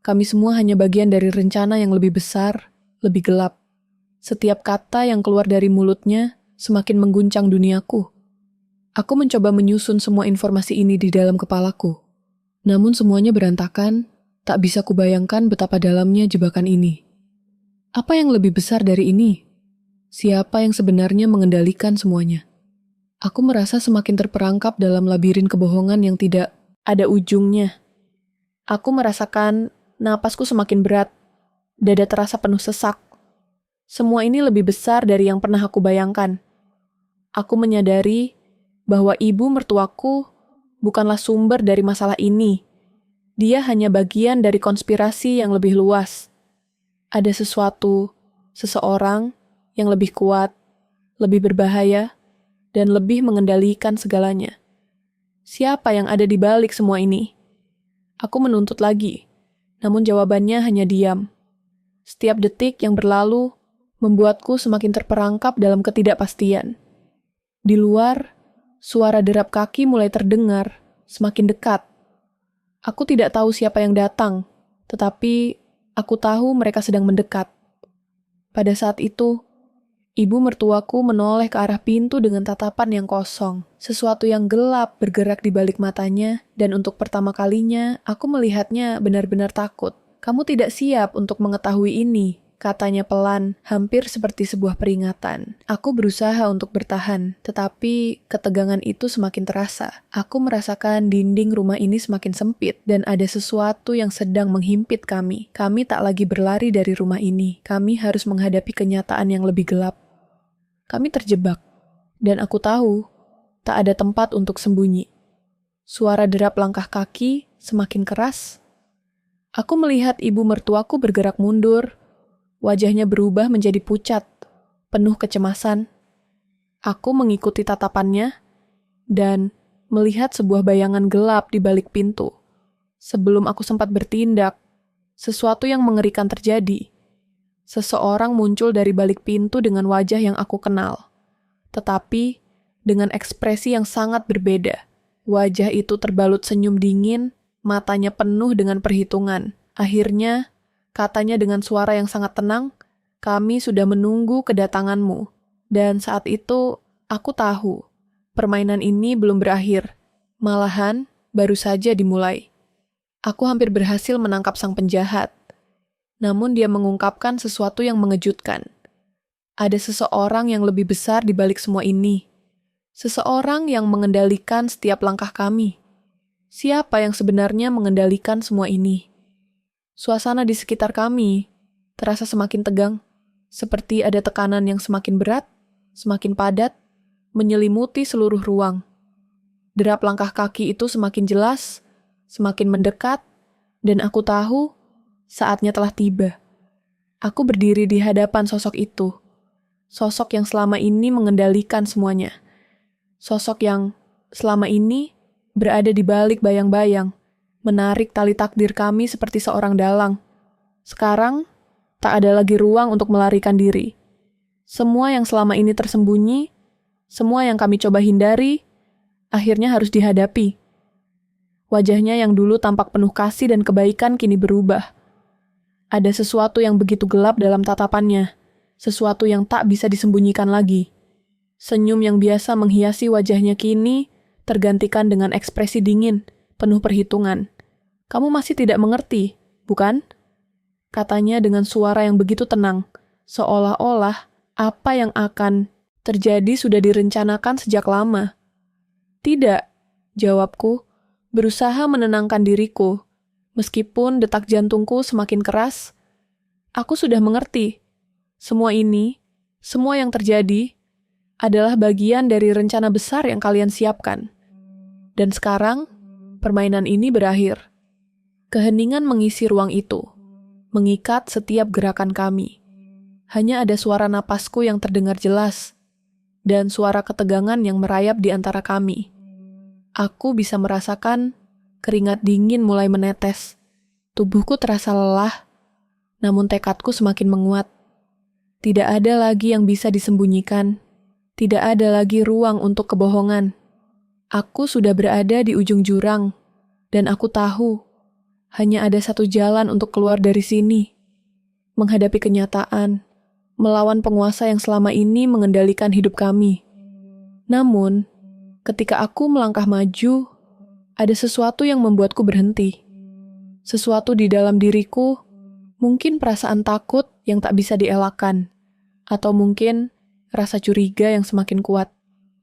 Kami semua hanya bagian dari rencana yang lebih besar, lebih gelap. Setiap kata yang keluar dari mulutnya semakin mengguncang duniaku. Aku mencoba menyusun semua informasi ini di dalam kepalaku. Namun semuanya berantakan, tak bisa kubayangkan betapa dalamnya jebakan ini. Apa yang lebih besar dari ini? Siapa yang sebenarnya mengendalikan semuanya? Aku merasa semakin terperangkap dalam labirin kebohongan yang tidak ada ujungnya. Aku merasakan napasku semakin berat, dada terasa penuh sesak. Semua ini lebih besar dari yang pernah aku bayangkan. Aku menyadari bahwa ibu mertuaku bukanlah sumber dari masalah ini. Dia hanya bagian dari konspirasi yang lebih luas. Ada sesuatu, seseorang yang lebih kuat, lebih berbahaya, dan lebih mengendalikan segalanya. Siapa yang ada di balik semua ini? Aku menuntut lagi, namun jawabannya hanya diam. Setiap detik yang berlalu membuatku semakin terperangkap dalam ketidakpastian. Di luar, suara derap kaki mulai terdengar, semakin dekat. Aku tidak tahu siapa yang datang, tetapi aku tahu mereka sedang mendekat. Pada saat itu, ibu mertuaku menoleh ke arah pintu dengan tatapan yang kosong. Sesuatu yang gelap bergerak di balik matanya, dan untuk pertama kalinya aku melihatnya benar-benar takut. Kamu tidak siap untuk mengetahui ini, katanya pelan, hampir seperti sebuah peringatan. Aku berusaha untuk bertahan, tetapi ketegangan itu semakin terasa. Aku merasakan dinding rumah ini semakin sempit, dan ada sesuatu yang sedang menghimpit kami. Kami tak lagi berlari dari rumah ini. Kami harus menghadapi kenyataan yang lebih gelap. Kami terjebak, dan aku tahu tak ada tempat untuk sembunyi. Suara derap langkah kaki semakin keras. Aku melihat ibu mertuaku bergerak mundur. Wajahnya berubah menjadi pucat, penuh kecemasan. Aku mengikuti tatapannya dan melihat sebuah bayangan gelap di balik pintu. Sebelum aku sempat bertindak, sesuatu yang mengerikan terjadi. Seseorang muncul dari balik pintu dengan wajah yang aku kenal, tetapi dengan ekspresi yang sangat berbeda. Wajah itu terbalut senyum dingin, matanya penuh dengan perhitungan. Akhirnya, katanya dengan suara yang sangat tenang, kami sudah menunggu kedatanganmu. Dan saat itu, aku tahu, permainan ini belum berakhir. Malahan, baru saja dimulai. Aku hampir berhasil menangkap sang penjahat. Namun dia mengungkapkan sesuatu yang mengejutkan. Ada seseorang yang lebih besar di balik semua ini. Seseorang yang mengendalikan setiap langkah kami. Siapa yang sebenarnya mengendalikan semua ini? Suasana di sekitar kami terasa semakin tegang, seperti ada tekanan yang semakin berat, semakin padat, menyelimuti seluruh ruang. Derap langkah kaki itu semakin jelas, semakin mendekat, dan aku tahu saatnya telah tiba. Aku berdiri di hadapan sosok itu, sosok yang selama ini mengendalikan semuanya, sosok yang selama ini berada di balik bayang-bayang, menarik tali takdir kami seperti seorang dalang. Sekarang, tak ada lagi ruang untuk melarikan diri. Semua yang selama ini tersembunyi, semua yang kami coba hindari, akhirnya harus dihadapi. Wajahnya yang dulu tampak penuh kasih dan kebaikan kini berubah. Ada sesuatu yang begitu gelap dalam tatapannya, sesuatu yang tak bisa disembunyikan lagi. Senyum yang biasa menghiasi wajahnya kini tergantikan dengan ekspresi dingin, penuh perhitungan. Kamu masih tidak mengerti, bukan? Katanya dengan suara yang begitu tenang, seolah-olah apa yang akan terjadi sudah direncanakan sejak lama. Tidak, jawabku, berusaha menenangkan diriku. Meskipun detak jantungku semakin keras, Aku sudah mengerti. Semua ini, semua yang terjadi, adalah bagian dari rencana besar yang kalian siapkan. Dan sekarang, permainan ini berakhir. Keheningan mengisi ruang itu, mengikat setiap gerakan kami. Hanya ada suara napasku yang terdengar jelas, dan suara ketegangan yang merayap di antara kami. Aku bisa merasakan keringat dingin mulai menetes. Tubuhku terasa lelah, namun tekadku semakin menguat. Tidak ada lagi yang bisa disembunyikan. Tidak ada lagi ruang untuk kebohongan. Aku sudah berada di ujung jurang, dan aku tahu hanya ada satu jalan untuk keluar dari sini. Menghadapi kenyataan, melawan penguasa yang selama ini mengendalikan hidup kami. Namun, ketika aku melangkah maju, ada sesuatu yang membuatku berhenti. Sesuatu di dalam diriku, mungkin perasaan takut yang tak bisa dielakkan, atau mungkin rasa curiga yang semakin kuat.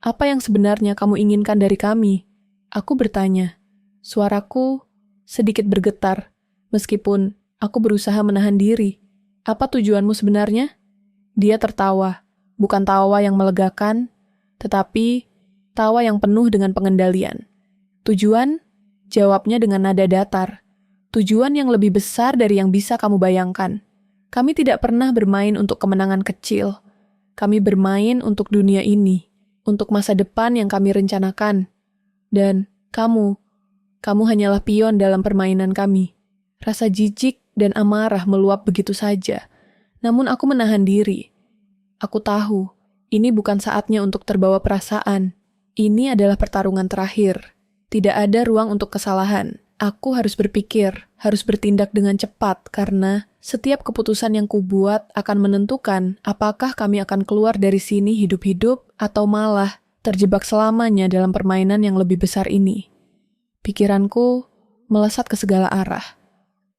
Apa yang sebenarnya kamu inginkan dari kami? Aku bertanya. Suaraku sedikit bergetar, meskipun aku berusaha menahan diri. Apa tujuanmu sebenarnya? Dia tertawa, bukan tawa yang melegakan, tetapi tawa yang penuh dengan pengendalian. Tujuan? Jawabnya dengan nada datar. Tujuan yang lebih besar dari yang bisa kamu bayangkan. Kami tidak pernah bermain untuk kemenangan kecil. Kami bermain untuk dunia ini, untuk masa depan yang kami rencanakan. Dan kamu hanyalah pion dalam permainan kami. Rasa jijik dan amarah meluap begitu saja. Namun aku menahan diri. Aku tahu, ini bukan saatnya untuk terbawa perasaan. Ini adalah pertarungan terakhir. Tidak ada ruang untuk kesalahan. Aku harus berpikir, harus bertindak dengan cepat karena setiap keputusan yang kubuat akan menentukan apakah kami akan keluar dari sini hidup-hidup atau malah terjebak selamanya dalam permainan yang lebih besar ini. Pikiranku melesat ke segala arah.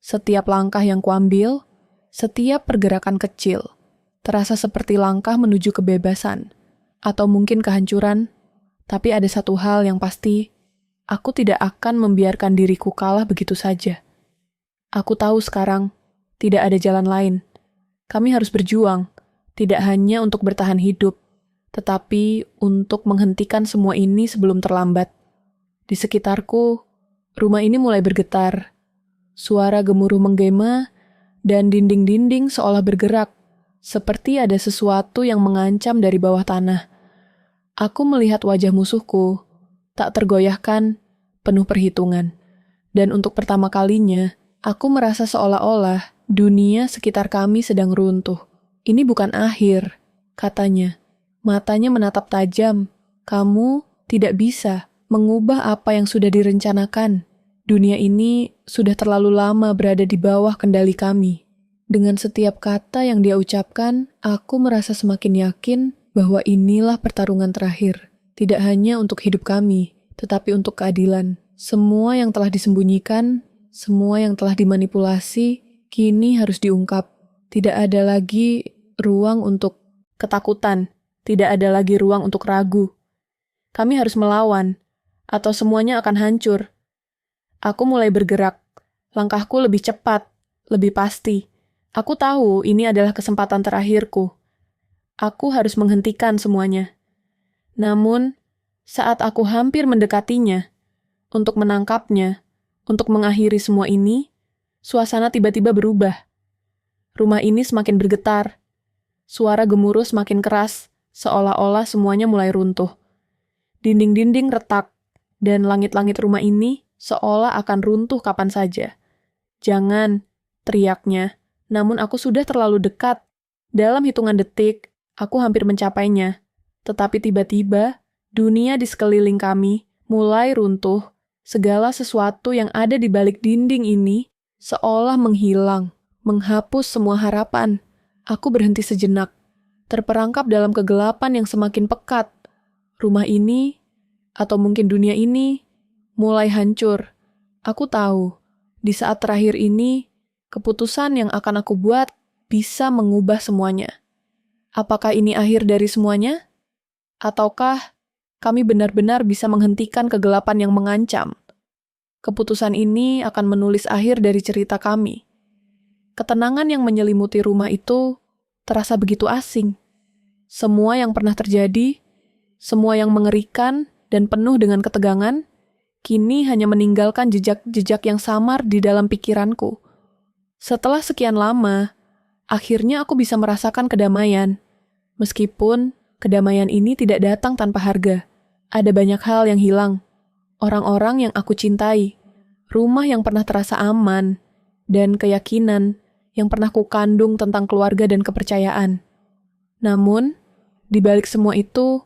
Setiap langkah yang kuambil, setiap pergerakan kecil, terasa seperti langkah menuju kebebasan, atau mungkin kehancuran, tapi ada satu hal yang pasti, aku tidak akan membiarkan diriku kalah begitu saja. Aku tahu sekarang, tidak ada jalan lain. Kami harus berjuang, tidak hanya untuk bertahan hidup, tetapi untuk menghentikan semua ini sebelum terlambat. Di sekitarku, rumah ini mulai bergetar. Suara gemuruh menggema, dan dinding-dinding seolah bergerak, seperti ada sesuatu yang mengancam dari bawah tanah. Aku melihat wajah musuhku, tak tergoyahkan, penuh perhitungan. Dan untuk pertama kalinya, aku merasa seolah-olah dunia sekitar kami sedang runtuh. Ini bukan akhir, katanya. Matanya menatap tajam. Kamu tidak bisa mengubah apa yang sudah direncanakan. Dunia ini sudah terlalu lama berada di bawah kendali kami. Dengan setiap kata yang dia ucapkan, aku merasa semakin yakin bahwa inilah pertarungan terakhir. Tidak hanya untuk hidup kami, tetapi untuk keadilan. Semua yang telah disembunyikan, semua yang telah dimanipulasi, kini harus diungkap. Tidak ada lagi ruang untuk ketakutan, tidak ada lagi ruang untuk ragu. Kami harus melawan, atau semuanya akan hancur. Aku mulai bergerak, langkahku lebih cepat, lebih pasti. Aku tahu ini adalah kesempatan terakhirku. Aku harus menghentikan semuanya. Namun, saat aku hampir mendekatinya, untuk menangkapnya, untuk mengakhiri semua ini, suasana tiba-tiba berubah. Rumah ini semakin bergetar. Suara gemuruh semakin keras, seolah-olah semuanya mulai runtuh. Dinding-dinding retak, dan langit-langit rumah ini seolah akan runtuh kapan saja. Jangan, teriaknya. Namun aku sudah terlalu dekat. Dalam hitungan detik, aku hampir mencapainya. Tetapi tiba-tiba, dunia di sekeliling kami mulai runtuh. Segala sesuatu yang ada di balik dinding ini seolah menghilang, menghapus semua harapan. Aku berhenti sejenak, terperangkap dalam kegelapan yang semakin pekat. Rumah ini, atau mungkin dunia ini, mulai hancur. Aku tahu, di saat terakhir ini, keputusan yang akan aku buat bisa mengubah semuanya. Apakah ini akhir dari semuanya? Ataukah kami benar-benar bisa menghentikan kegelapan yang mengancam? Keputusan ini akan menulis akhir dari cerita kami. Ketenangan yang menyelimuti rumah itu terasa begitu asing. Semua yang pernah terjadi, semua yang mengerikan dan penuh dengan ketegangan, kini hanya meninggalkan jejak-jejak yang samar di dalam pikiranku. Setelah sekian lama, akhirnya aku bisa merasakan kedamaian. Meskipun kedamaian ini tidak datang tanpa harga. Ada banyak hal yang hilang. Orang-orang yang aku cintai, rumah yang pernah terasa aman, dan keyakinan yang pernah kukandung tentang keluarga dan kepercayaan. Namun, di balik semua itu,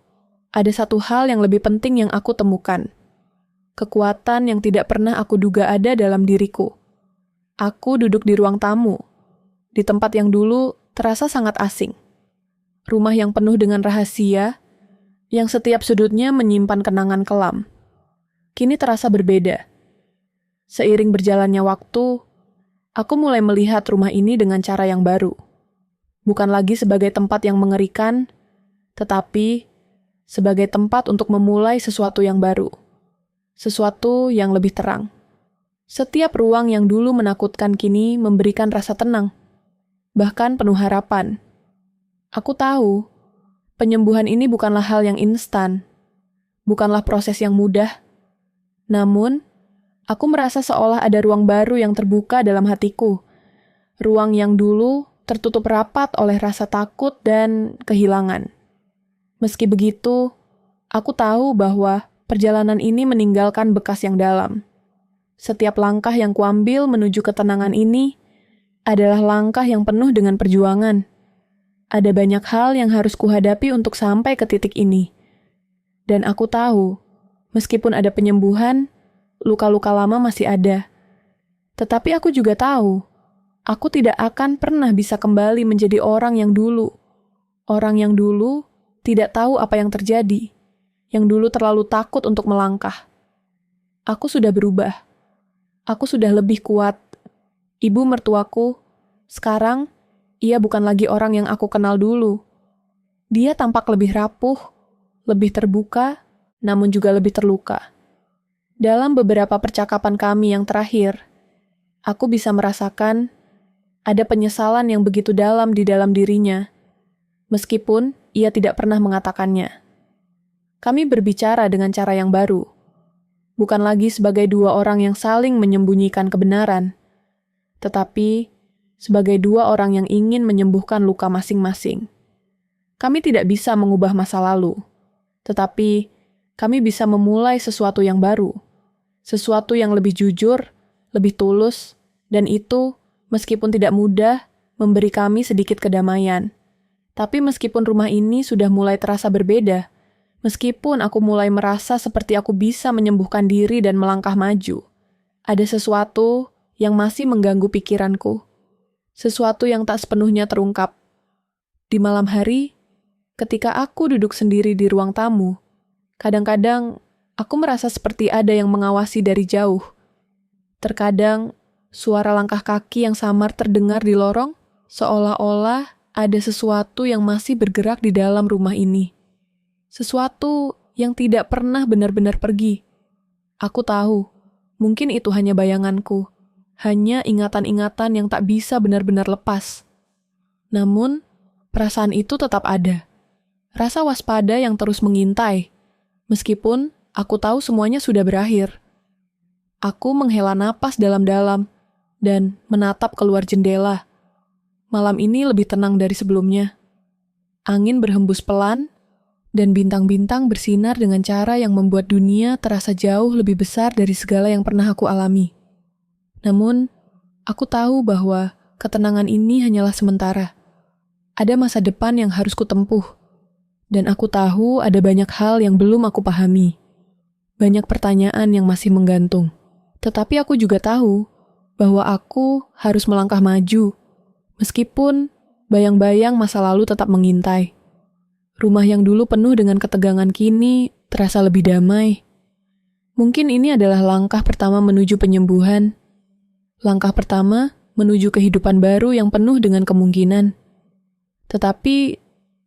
ada satu hal yang lebih penting yang aku temukan. Kekuatan yang tidak pernah aku duga ada dalam diriku. Aku duduk di ruang tamu, di tempat yang dulu terasa sangat asing. Rumah yang penuh dengan rahasia, yang setiap sudutnya menyimpan kenangan kelam. Kini terasa berbeda. Seiring berjalannya waktu, aku mulai melihat rumah ini dengan cara yang baru. Bukan lagi sebagai tempat yang mengerikan, tetapi sebagai tempat untuk memulai sesuatu yang baru. Sesuatu yang lebih terang. Setiap ruang yang dulu menakutkan kini memberikan rasa tenang, bahkan penuh harapan. Aku tahu, penyembuhan ini bukanlah hal yang instan, bukanlah proses yang mudah. Namun, aku merasa seolah ada ruang baru yang terbuka dalam hatiku. Ruang yang dulu tertutup rapat oleh rasa takut dan kehilangan. Meski begitu, aku tahu bahwa perjalanan ini meninggalkan bekas yang dalam. Setiap langkah yang kuambil menuju ketenangan ini adalah langkah yang penuh dengan perjuangan. Ada banyak hal yang harus kuhadapi untuk sampai ke titik ini. Dan aku tahu, meskipun ada penyembuhan, luka-luka lama masih ada. Tetapi aku juga tahu, aku tidak akan pernah bisa kembali menjadi orang yang dulu. Orang yang dulu tidak tahu apa yang terjadi, yang dulu terlalu takut untuk melangkah. Aku sudah berubah. Aku sudah lebih kuat. Ibu mertuaku, sekarang, ia bukan lagi orang yang aku kenal dulu. Dia tampak lebih rapuh, lebih terbuka, namun juga lebih terluka. Dalam beberapa percakapan kami yang terakhir, aku bisa merasakan ada penyesalan yang begitu dalam di dalam dirinya, meskipun ia tidak pernah mengatakannya. Kami berbicara dengan cara yang baru, bukan lagi sebagai dua orang yang saling menyembunyikan kebenaran, tetapi sebagai dua orang yang ingin menyembuhkan luka masing-masing. Kami tidak bisa mengubah masa lalu, tetapi kami bisa memulai sesuatu yang baru, sesuatu yang lebih jujur, lebih tulus, dan itu, meskipun tidak mudah, memberi kami sedikit kedamaian. Tapi meskipun rumah ini sudah mulai terasa berbeda, meskipun aku mulai merasa seperti aku bisa menyembuhkan diri dan melangkah maju, ada sesuatu yang masih mengganggu pikiranku. Sesuatu yang tak sepenuhnya terungkap. Di malam hari, ketika aku duduk sendiri di ruang tamu, kadang-kadang aku merasa seperti ada yang mengawasi dari jauh. Terkadang, suara langkah kaki yang samar terdengar di lorong, seolah-olah ada sesuatu yang masih bergerak di dalam rumah ini. Sesuatu yang tidak pernah benar-benar pergi. Aku tahu, mungkin itu hanya bayanganku. Hanya ingatan-ingatan yang tak bisa benar-benar lepas. Namun, perasaan itu tetap ada. Rasa waspada yang terus mengintai. Meskipun aku tahu semuanya sudah berakhir. Aku menghela napas dalam-dalam dan menatap keluar jendela. Malam ini lebih tenang dari sebelumnya. Angin berhembus pelan, dan bintang-bintang bersinar dengan cara yang membuat dunia terasa jauh lebih besar dari segala yang pernah aku alami. Namun, aku tahu bahwa ketenangan ini hanyalah sementara. Ada masa depan yang harus kutempuh. Dan aku tahu ada banyak hal yang belum aku pahami. Banyak pertanyaan yang masih menggantung. Tetapi aku juga tahu bahwa aku harus melangkah maju. Meskipun bayang-bayang masa lalu tetap mengintai. Rumah yang dulu penuh dengan ketegangan kini terasa lebih damai. Mungkin ini adalah langkah pertama menuju penyembuhan. Langkah pertama menuju kehidupan baru yang penuh dengan kemungkinan. Tetapi,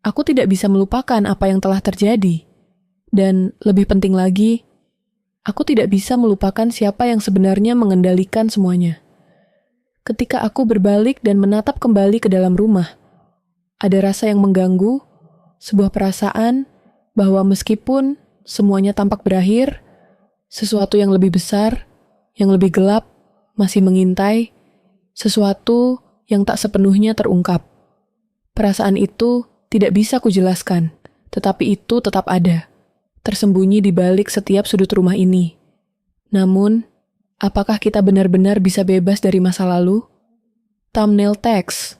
aku tidak bisa melupakan apa yang telah terjadi. Dan lebih penting lagi, aku tidak bisa melupakan siapa yang sebenarnya mengendalikan semuanya. Ketika aku berbalik dan menatap kembali ke dalam rumah, ada rasa yang mengganggu, sebuah perasaan bahwa meskipun semuanya tampak berakhir, sesuatu yang lebih besar, yang lebih gelap, masih mengintai, sesuatu yang tak sepenuhnya terungkap. Perasaan itu tidak bisa kujelaskan, tetapi itu tetap ada, tersembunyi di balik setiap sudut rumah ini. Namun, apakah kita benar-benar bisa bebas dari masa lalu? Thumbnail text.